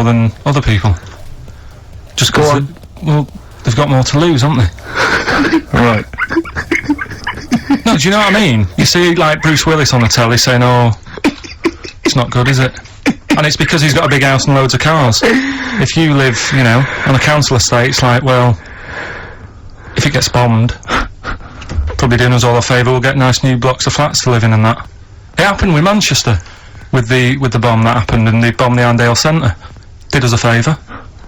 than other people. Just Go because, on. well, they've got more to lose, haven't they? Right. No, do you know what I mean? You see, like, Bruce Willis on the telly saying, oh, it's not good, is it? And it's because he's got a big house and loads of cars. If you live, you know, on a council estate, it's like, well, if it gets bombed, probably doing us all a favour, we'll get nice new blocks of flats to live in and that. It happened with Manchester, with the bomb that happened, and they bombed the Arndale Centre. Did us a favour.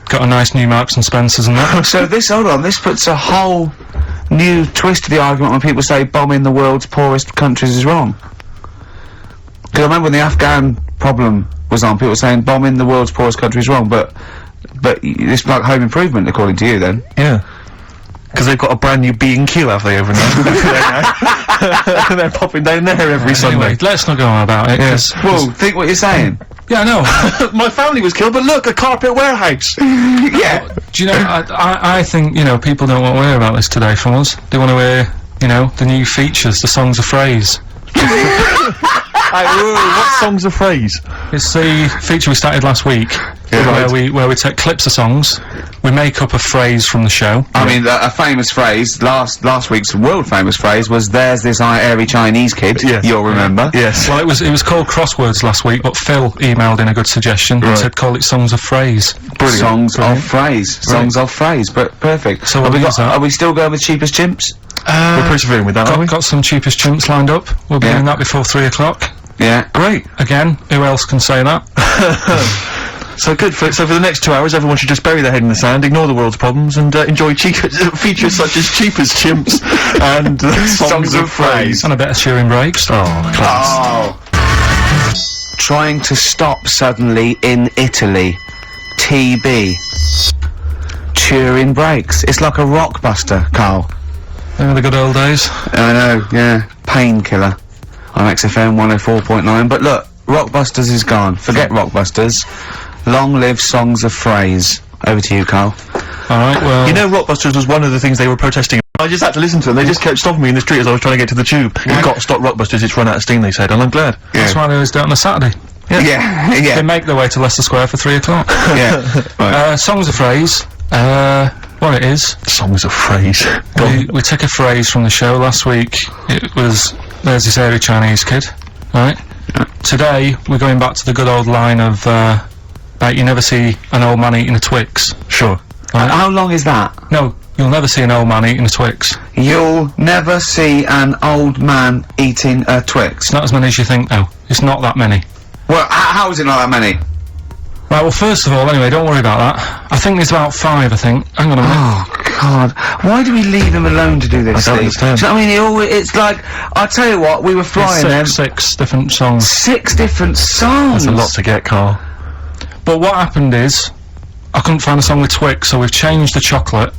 Got a nice new Marks and Spencers and that. So hold on, this puts a whole new twist to the argument when people say bombing the world's poorest countries is wrong. Because I remember when the Afghan problem was on, people were saying bombing the world's poorest country is wrong, but it's like home improvement, according to you, then. Yeah. Because they've got a brand new B&Q, have they, over there? They're popping down there every Sunday. Anyway, let's not go on about it, Yes. 'cause- Well, think what you're saying. yeah, I know. My family was killed, but look, a carpet warehouse! Yeah. Do you know, I think, you know, people don't want to hear about this today from us. They want to hear, you know, the new features, the songs of phrase. What song's a phrase? It's the feature we started last week, where we take clips of songs, we make up a phrase from the show. I mean, a famous phrase, last week's world famous phrase was, there's this airy Chinese kid, Yes. you'll remember. Yes. Well, it was called Crosswords last week, but Phil emailed in a good suggestion and said call it songs of phrase. Brilliant. Songs of phrase. Songs of phrase, but perfect. So Have we'll we use that. are we still going with Cheapest Chimps? We're persevering with that, aren't we? Got some cheapest chimps lined up. We'll be doing that before 3 o'clock. Yeah. Great. Again, who else can say that? So good. So for the next 2 hours, everyone should just bury their head in the sand, ignore the world's problems, and enjoy features such as Cheapest Chimps and songs of phrase. And a bit of cheering breaks. Oh, class. Oh. Trying to stop suddenly in Italy. TB. Turing breaks. It's like a rockbuster, Carl. Remember the good old days? I know, yeah. Painkiller. On XFM 104.9. But look, Rockbusters is gone. Forget Rockbusters. Long live songs of phrase. Over to you, Carl. Alright, well... You know, Rockbusters was one of the things they were protesting. I just had to listen to them. They just kept stopping me in the street as I was trying to get to the tube. You've got to stop Rockbusters, it's run out of steam, they said, and I'm glad. That's why they always do it on a Saturday. Yeah, They yeah, make their way to Leicester Square for 3 o'clock. yeah. Right. Songs of phrase. What it is, Songs of phrase. we took a phrase from the show last week. It was, there's this airy Chinese kid, right? Today, we're going back to the good old line of, about you never see an old man eating a Twix. Sure. How long is that? No, you'll never see an old man eating a Twix. You'll never see an old man eating a Twix. It's not as many as you think, though. It's not that many. Well, how is it not that many? Right, well, first of all, anyway, don't worry about that. I think there's about 5, I think. Hang on a minute. Oh, God. Why do we leave him alone to do this, I don't Steve? understand. Do you know what I mean? It's like, I tell you what, we were flying them. Six different songs. 6 different songs. That's a lot to get, Carl. But what happened is, I couldn't find a song with Twix, so we've changed the chocolate.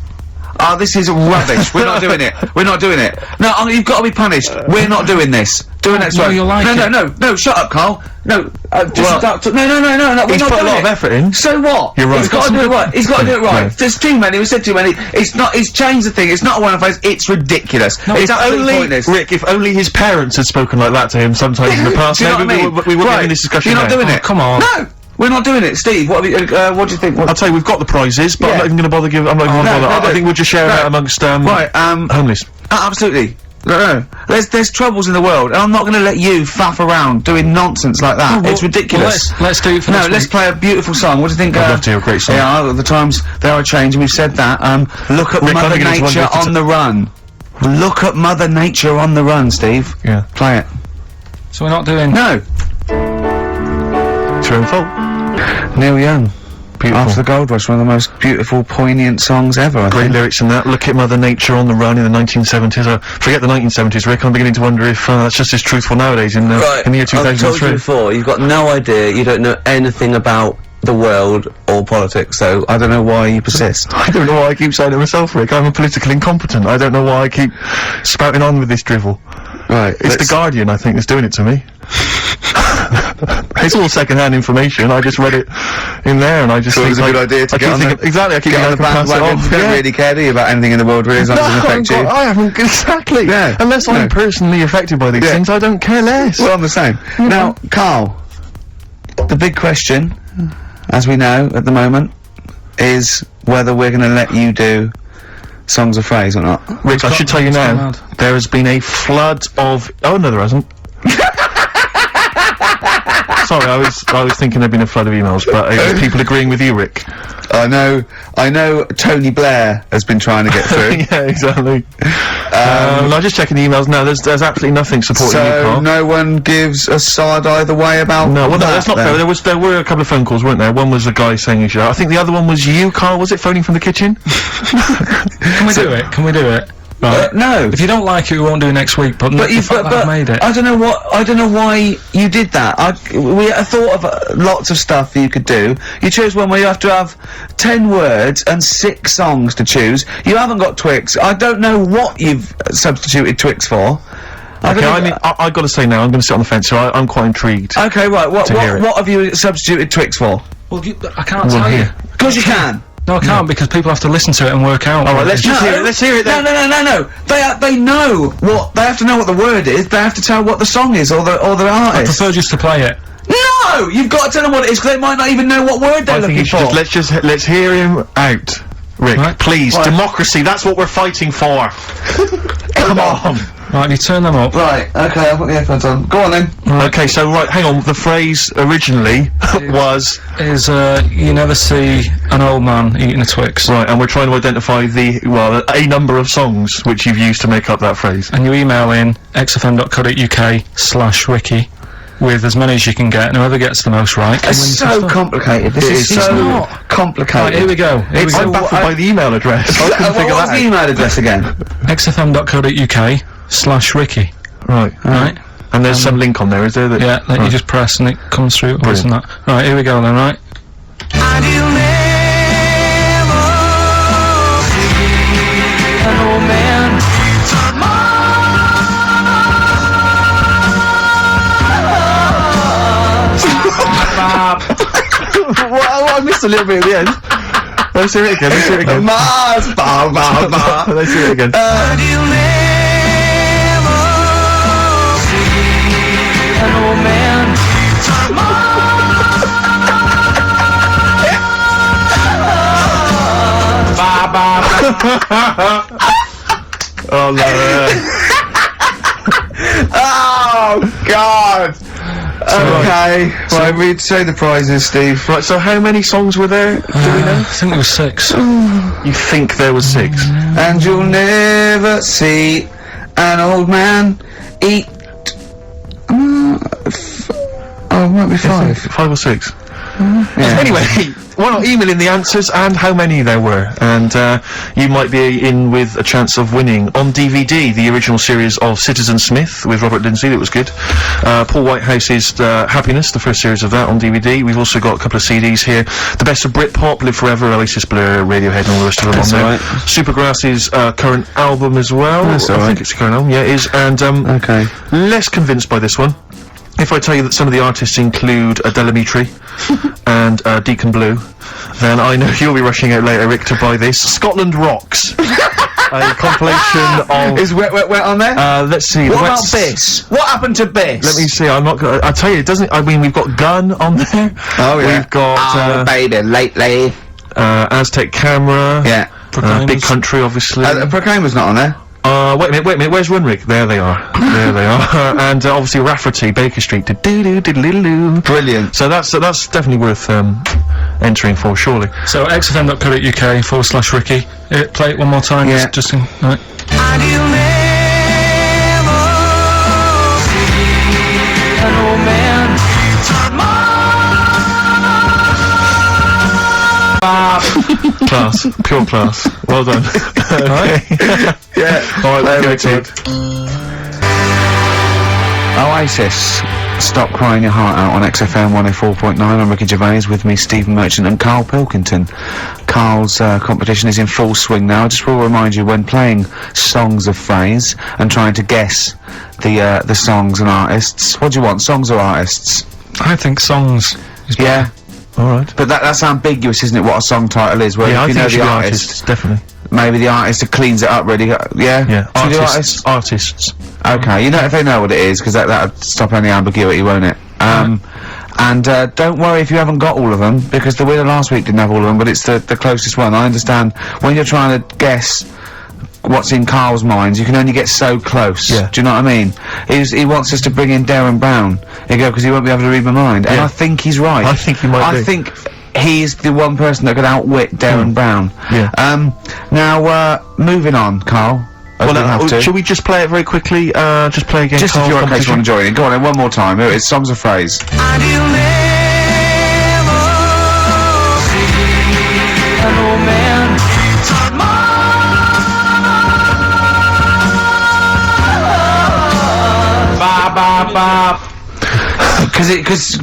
Oh, this is rubbish. We're not doing it. We're not doing it. No, you've got to be punished. We're not doing this. Do it next no, week. you'll like No, shut up, Carl. No, just Well, no, we're He's not put a doing lot it. of effort in. So what? You're right. He's got to do it right. He's got to do it right. Yeah. There's too many. We said too many. It's not. He's changed the thing. It's not a one-off. It's ridiculous. It's absolutely pointless. Rick, if only his parents had spoken like that to him sometimes in the past, Do you know what I maybe mean? we wouldn't have in this discussion You're not now. doing it. come on. No, we're not doing it. Steve, what do you think? I'll tell you, we've got the prizes, but I'm Yeah. not even going to bother I'm not even going to bother. I think we'll just share it out amongst, Right, homeless. absolutely. No. There's troubles in the world, and I'm not going to let you faff around doing nonsense like that. It's ridiculous. Well, let's do it for No, this let's week. play a beautiful song. What do you think? I'd love to hear a great song. Yeah, the times they are changing. We've said that. Look at Rick, I Mother think it's Nature wonderful on the run. Look at Mother Nature on the run, Steve. Yeah. Play it. So we're not doing... No. It's your own fault. Neil Young. Beautiful. After the Gold Rush, one of the most beautiful, poignant songs ever. I Great think. lyrics in that. Look at Mother Nature on the run in the 1970s. Forget the 1970s, Rick. I'm beginning to wonder if that's just as truthful nowadays in the year I've told you 2003. before, you've got no idea, you don't know anything about the world or politics, so I don't know why you persist. I don't know why I keep saying it myself, Rick. I'm a political incompetent. I don't know why I keep spouting on with this drivel. Right. It's The Guardian, I think, that's doing it to me. It's all second-hand information. I just read it in there, and I just So think it's a good idea to I get keep on thinking, exactly. I keep Get on thinking the I can pass it bandwagon. off. You don't Yeah. really care, do you, about anything in the world, really, as long as it doesn't affect you? I haven't exactly. Yeah. Unless I'm No. personally affected by these Yeah. things, I don't care less. Well, I'm the same. Now, Carl, the big question, as we know at the moment, is whether we're going to let you do Songs of Phrase or not. Rick, I should tell you now, there has been a flood of... Oh, no, there hasn't. Sorry, I was thinking there'd been a flood of emails, but people agreeing with you, Rick. I know Tony Blair has been trying to get through. Yeah, exactly. I'm just checking the emails now. There's absolutely nothing supporting you, So Carl. no one gives a side either way about No, well, no, that, that's not then? fair. There were a couple of phone calls, weren't there? One was a guy saying he should. I think the other one was you, Carl. Was it phoning from the kitchen? Can we do it? Can we do it? Right. No. If you don't like it, we won't do it next week. But the fact that I've made it. I don't know why you did that. I thought of lots of stuff that you could do. You chose one where you have to have 10 words and 6 songs to choose. You haven't got Twix. I don't know what you've substituted Twix for. Okay, I mean, I got to say now, I'm going to sit on the fence, so I'm quite intrigued. Okay, right. What have you substituted Twix for? Well, I can't tell you. Of course you can. No, I can't because people have to listen to it and work out. All right, let's just hear it. Let's hear it then. No. They know what they have to know what the word is. They have to tell what the song is or the I artist. prefer just to play it. No, you've got to tell them what it is because they might not even know what word they're I think looking you should for. let's hear him out, Rick. Right. Please, Right. democracy. That's what we're fighting for. Come on. Right, you turn them up. Right. Okay, I'll put the headphones on. Go on then. Okay, so right, hang on. The phrase originally was You never see an old man eating a Twix. right, and we're trying to identify a number of songs which you've used to make up that phrase. And you email in xfm.co.uk/Ricky with as many as you can get, and whoever gets the most right can It's win some so stuff. complicated. This It is is. so not. complicated. Right, here we go. I'm baffled by the email address. I couldn't What figure was that the out. email address again? xfm.co.uk/Ricky. Right. Right? And there's some link on there, is there? That Yeah, that you just press and it comes through to this and that. Right, here we go then, right? Well, I missed a little bit at the end. Let's hear it again. Let's hear it again. Mars, ba ba ba. Let's hear it again. Oh no. Oh God. Okay. Right, we'd say the prizes, Steve. Right, so how many songs were there? Do we know? I think there was 6. You think there was 6? And you'll never see an old man eat. Oh, it might be 5. 5 or 6. Yeah. Anyway, why not email in the answers and how many there were, and you might be in with a chance of winning on DVD the original series of Citizen Smith with Robert Lindsay. That was good. Paul Whitehouse's Happiness, the first series of that on DVD. We've also got a couple of CDs here. The Best of Britpop, Live Forever, Oasis, Blur, Radiohead, and all the rest of them That's on there. alright. Supergrass's current album as well. That's I alright. think it's the current album. Yeah, it is. And Okay. less convinced by this one. If I tell you that some of the artists include Delamitri and Deacon Blue, then I know you'll be rushing out later, Rick, to buy this. Scotland Rocks. A compilation of... Is Wet on there? let's see. What the about Wets- Biss? What happened to Biss? Let me see, I'm not gonna... I'll tell you, it doesn't... I mean, we've got Gun on there. Oh, yeah. We've got, baby, lately. Aztec Camera. Yeah. Big Country, obviously. Proclaimer's not on there. Wait a minute, where's Runrig? There they are. There they are. And obviously Rafferty, Baker Street. Do-do-do-do-do-do. Brilliant. So that's definitely worth entering for, surely. So xfm.co.uk/Ricky. Play it one more time. Yeah. Just in, right. Class. Pure class. Well done. Okay. Yeah. Alright, Very let's go good. to it. Oasis. Stop Crying Your Heart Out on XFM 104.9. I'm Ricky Gervais, with me Stephen Merchant and Carl Pilkington. Carl's competition is in full swing now. I just will remind you, when playing Songs of Phrase and trying to guess the songs and artists, what do you want, songs or artists? I think songs is better. Yeah, Alright. but that's ambiguous, isn't it, what a song title is, where Yeah, I if you think know it should the be artist, artists, definitely. maybe the artist cleans it up really, yeah? Yeah, Should we do artists. Okay, you know, if they know what it is, because that'll stop any ambiguity, won't it? And don't worry if you haven't got all of them, because the winner last week didn't have all of them, but it's the closest one. I understand when you're trying to guess what's in Carl's mind, you can only get so close. Yeah. Do you know what I mean? He wants us to bring in Darren Brown. He go, because he won't be able to read my mind. And Yeah. I think he's right. I think he might I be. think he's the one person that could outwit Darren Brown. Yeah. Now, moving on, Carl. Well, we have to. should we just play it very quickly? Just play again. Just if Carl's you're okay, if you competition? want to join in. Go on then, one more time. Here, it's Songs of Phrase.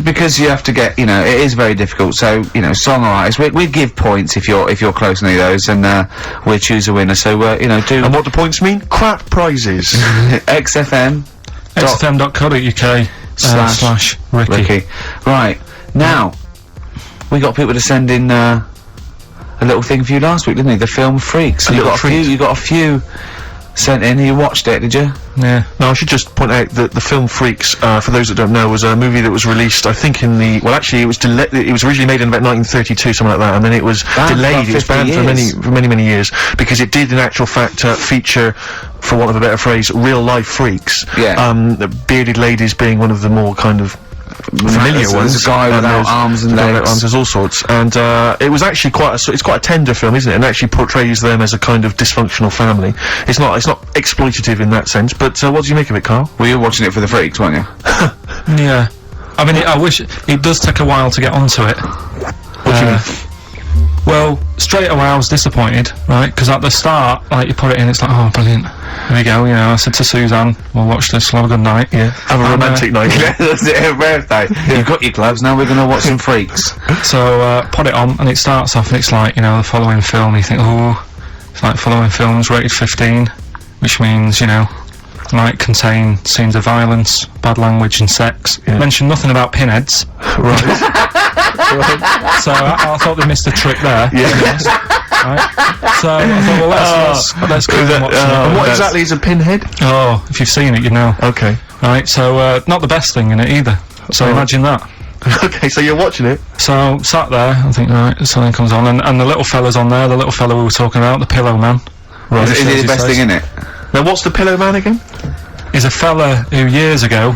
Because you have to get, you know, it is very difficult. So, you know, song artists, we give points if you're close to any of those, and we'll choose a winner. So, you know, do And what do points mean? Crap prizes. XFM xfm.co.uk slash Ricky. Ricky. Right now, we got people to send in a little thing for you last week, didn't we? The film Freaks. A You little got a treat. few. You got a few sent in. You watched it, did you? Yeah. Now, I should just point out that the film Freaks, for those that don't know, was a movie that was released, I think, in the... Well, actually, it was originally made in about 1932, something like that, and then it was Banned for delayed. about It was 50 banned years. for many years, because it did, in actual fact, feature, for want of a better phrase, real-life freaks. Yeah. The bearded ladies being one of the more kind of familiar There's ones. a guy without there's- arms and without legs. arms, there's all sorts. And it was actually it's quite a tender film, isn't it? And actually portrays them as a kind of dysfunctional family. It's not exploitative in that sense. But what do you make of it, Carl? Well, you were watching it for the Freaks, weren't you? Yeah. I mean, I wish it does take a while to get onto it. What do you mean? Well, straight away I was disappointed, right? Because at the start, like, you put it in, it's like, oh, brilliant. Here we go, you know, I said to Suzanne, we'll watch this, we'll have a good night. Yeah. Have a And, romantic night. That's it, her birthday. You've got your gloves, now we're going to watch some Freaks. So, put it on, and it starts off, and it's like, you know, the following film, you think, oh, it's like following films rated 15, which means, you know, might contain scenes of violence, bad language, and sex. Yeah. Mention nothing about pinheads. Right. So I thought they missed a trick there. Yeah. Right? So I thought, well, let's go and watch And it. what exactly is a pinhead? Oh, if you've seen it, you know. Okay. Right, so, not the best thing in it either. So Oh. imagine that. Okay, so you're watching it. So, sat there, I think, right, something comes on, and the little fella's on there, the little fella we were talking about, the Pillow Man. Is it the best thing in it? Now, what's the Pillow Man again? He's a fella who, years ago,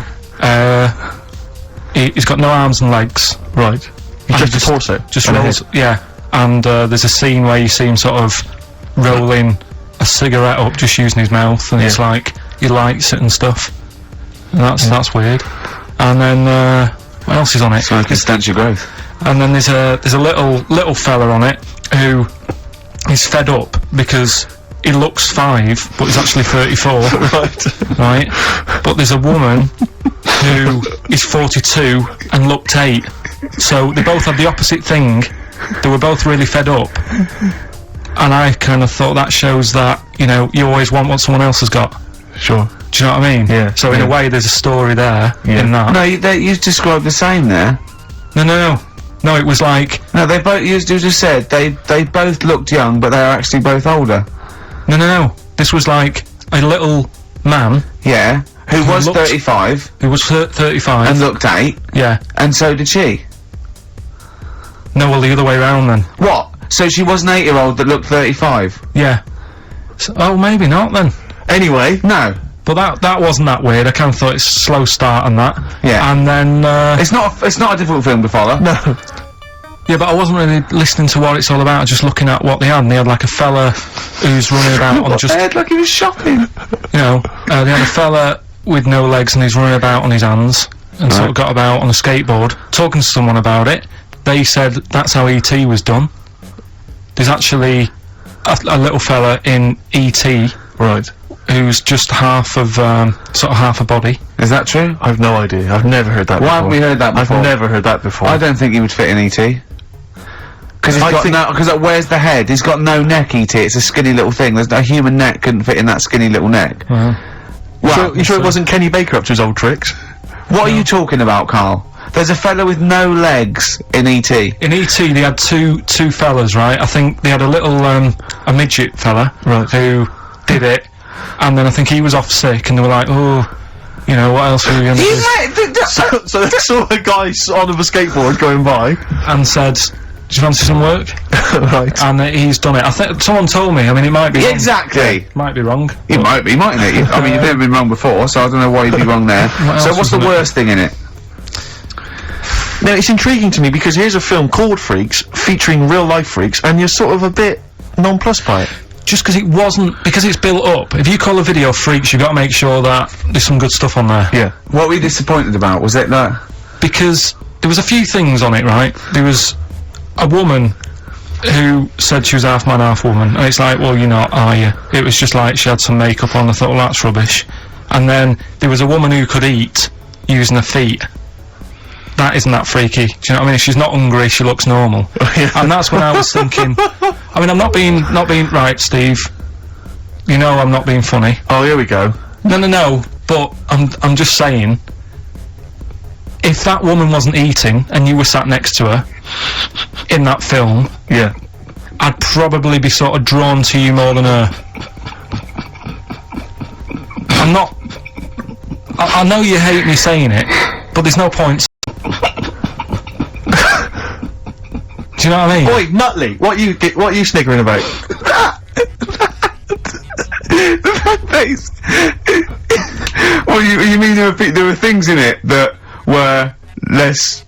he's got no arms and legs. Right. He's And just a torso. Just and a rolls, head. yeah. And, there's a scene where you see him sort of rolling a cigarette up, just using his mouth, and it's Yeah. like, he lights it and stuff. And that's weird. And then, what else is on it? So it can stanch your growth. And then there's a little fella on it who is fed up because he looks 5, but he's actually 34. Right. Right? But there's a woman who is 42 and looked 8. So they both had the opposite thing. They were both really fed up. And I kind of thought that shows that, you know, you always want what someone else has got. Sure. Do you know what I mean? Yeah, So in yeah. a way, there's a story there in that. No, you described the same there. No, it was like, No, they both, you just said, they both looked young, but they are actually both older. no. This was like a little man Yeah. Who was looked- 35 who was 35. and looked 8, Yeah. and so did she. No, well, the other way around then. What? So she was an 8-year-old that looked 35? Yeah. So, oh, maybe not then. Anyway. No. But that wasn't that weird. I kind of thought it's a slow start and that. Yeah. And then, It's not a difficult film to follow. No. yeah, but I wasn't really listening to what it's all about, just looking at what they had. And they had like a fella who's running about on just, Ed, look, he was shopping. you know, they had a fella with no legs and he's running about on his hands and sort of got about on a skateboard, talking to someone about it. They said that's how E.T. was done. There's actually a little fella in E.T. Right. who's just half of, sort of half a body. Is that true? I've no idea. I've never heard that before. Why haven't we heard that before? I've never heard that before. I don't think he would fit in E.T. Because he's got no, because where's the head? He's got no neck, E.T. It's a skinny little thing. There's no human neck couldn't fit in that skinny little neck. Well, Well, You sure it wasn't Kenny Baker up to his old tricks? what are you talking about, Carl? There's a fella with no legs in E.T. in E.T. they had two fellas, right? I think they had a little, a midget fella, Right. who did it, and then I think he was off sick, and they were like, oh, You know, what else were you gonna do? So they saw a guy on a skateboard going by. And said, do you fancy some work? Right. And he's done it. I think someone told me. I mean, it might be wrong. Exactly. Might be wrong. It might be, mightn't it? I mean, you've never been wrong before, so I don't know why you'd be wrong there. else So what's the wasn't it? worst thing in it? Now, it's intriguing to me because here's a film called Freaks, featuring real-life freaks, and you're sort of a bit nonplussed by it. Just because it wasn't, because it's built up. If you call a video Freaks, you've got to make sure that there's some good stuff on there. Yeah. What were you disappointed about? Was it that? Because there was a few things on it, right? There was a woman who said she was half man, half woman, and it's like, well, you're not, are you? It was just like she had some makeup on. I thought, well, that's rubbish. And then there was a woman who could eat using her feet. That isn't that freaky. Do you know what I mean? If she's not hungry, she looks normal. And that's when I was thinking. I mean, I'm not being right, Steve. You know, I'm not being funny. Oh, here we go. No. But I'm just saying. If that woman wasn't eating and you were sat next to her in that film, Yeah. I'd probably be sort of drawn to you more than her. I'm not. I know you hate me saying it, but there's no point. Do you know what I mean? Oi, Nutley, what are you sniggering about? The face. Well, you mean there were things in it that were less.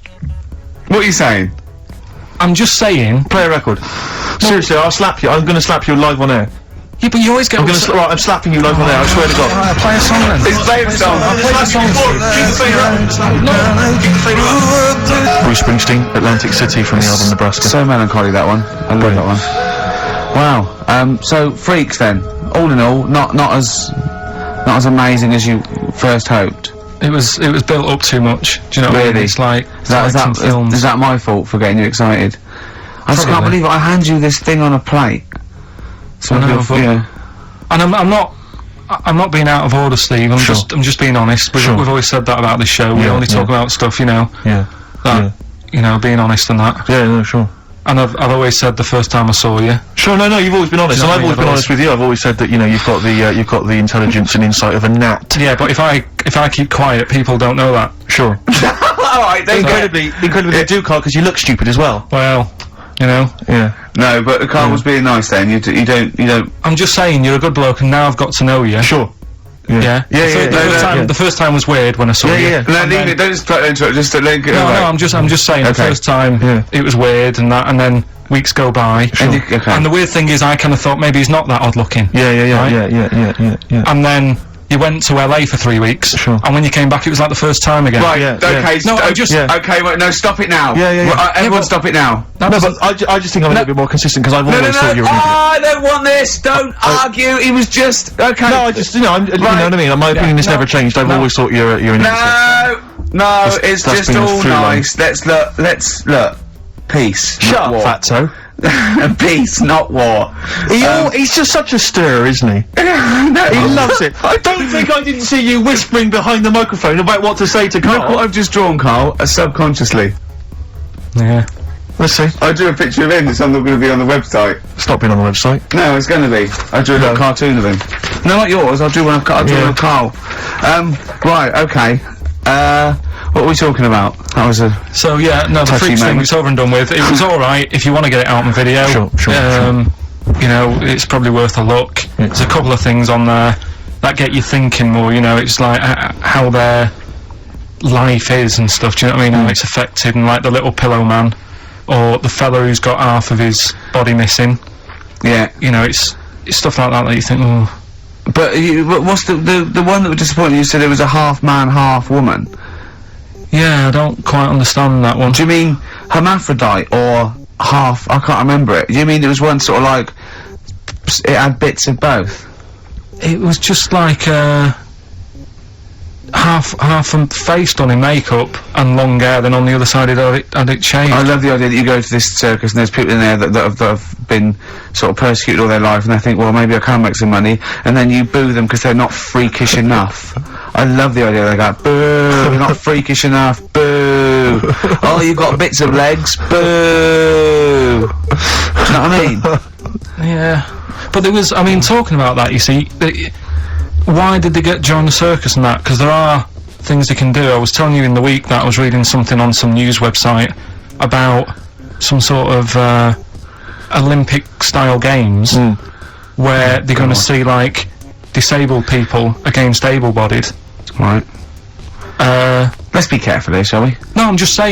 What are you saying? I'm just saying. Play a record. Seriously, I'll slap you. I'm gonna slap you live on air. Yeah, but you always get. Right, I'm slapping you live on air. I swear to God. Alright, play a song then. It's playing song. Bruce Springsteen, Atlantic City from the album Nebraska. So melancholy, that one. I love that one. Wow. So Freaks then. All in all, not as amazing as you first hoped. It was built up too much. Do you know what I mean? Really? It's like Is that my fault for getting you excited? I just can't Probably. believe it. I hand you this thing on a plate. So I know, but- yeah. And I'm not being out of order, Steve. I'm just being honest. We've always said that about this show. We Yeah, only talk yeah. about stuff, you know, Yeah. that you know, being honest and that. Yeah, no, sure. And I've always said the first time I saw you. Sure, no, you've always been honest, Do you and know I've what I always mean? been honest with you. I've always said that, you know, you've got the intelligence and insight of a gnat. Yeah, but if I keep quiet, people don't know that. Sure. Alright, Incredibly, they do, Carl, because you look stupid as well. Well, you know, Yeah. No, but Carl was being nice then. You don't. I'm just saying you're a good bloke, and now I've got to know you. Sure. Yeah. The first time was weird when I saw you. Yeah. No, And leave then- it. Don't just interrupt. Just link it. No, away. I'm just saying. The Okay. first time Yeah. it was weird, and that, and then weeks go by. And you- okay. And the weird thing is, I kind of thought maybe he's not that odd looking. Yeah. Right? And then you went to LA for 3 weeks. Sure. And when you came back, it was like the first time again. Right. Yeah, Okay. No, I just. yeah. Okay. Wait. No. Stop it now. Yeah. Well, everyone, but- stop it now. That No, wasn't- but I just think I'm a little bit more consistent because I've always thought you were an idiot. I don't want this. Don't argue. He was just okay. No, I just, you know, you know what I mean? My opinion has no, never changed. I've no. always thought you're an idiot. No, it's that's just been a all through line. nice. Let's look. Peace. Shut not up, war. fatso. Peace, not war. He's just such a stirrer, isn't he? He loves it. I don't think I didn't see you whispering behind the microphone about what to say to Look what Carl. I've just drawn, Carl, subconsciously. Yeah. Let's see. I drew a picture of him. It's not going to be on the website. It's not been on the website. No, it's going to be. I drew a little cartoon of him. No, not yours. I'll do one of Carl. I'll do one of Carl. Right. Okay. What are we talking about? That was a. So yeah, no, the Touchy Freaks thing moment. was over and done with. It was alright if you want to get it out on video. Sure. You know, it's probably worth a look. There's a couple of things on there that get you thinking more, you know, it's like how their life is and stuff, do you know what I mean? How it's affected, and like the little pillow man, or the fella who's got half of his body missing. Yeah. You know, it's stuff like that you think, oh. But what's the one that was disappointing? You said it was a half man, half woman. Yeah, I don't quite understand that one. Do you mean hermaphrodite or half? I can't remember it. Do you mean it was one sort of like it had bits of both? It was just like half face done in makeup and long hair, then on the other side it had it shaved. I love the idea that you go to this circus and there's people in there that have been sort of persecuted all their life, and they think, well, maybe I can make some money, and then you boo them because they're not freakish enough. I love the idea. They go, boo, you're not freakish enough, boo. Oh, you've got bits of legs, boo. Do you know what I mean? Yeah, but there was, I mean, talking about that, you see, why did they join the circus and that? Because there are things they can do. I was telling you in the week that I was reading something on some news website about some sort of Olympic-style games where they're going to see, like, disabled people against able-bodied. Right. Let's be careful here, shall we? No, I'm just saying.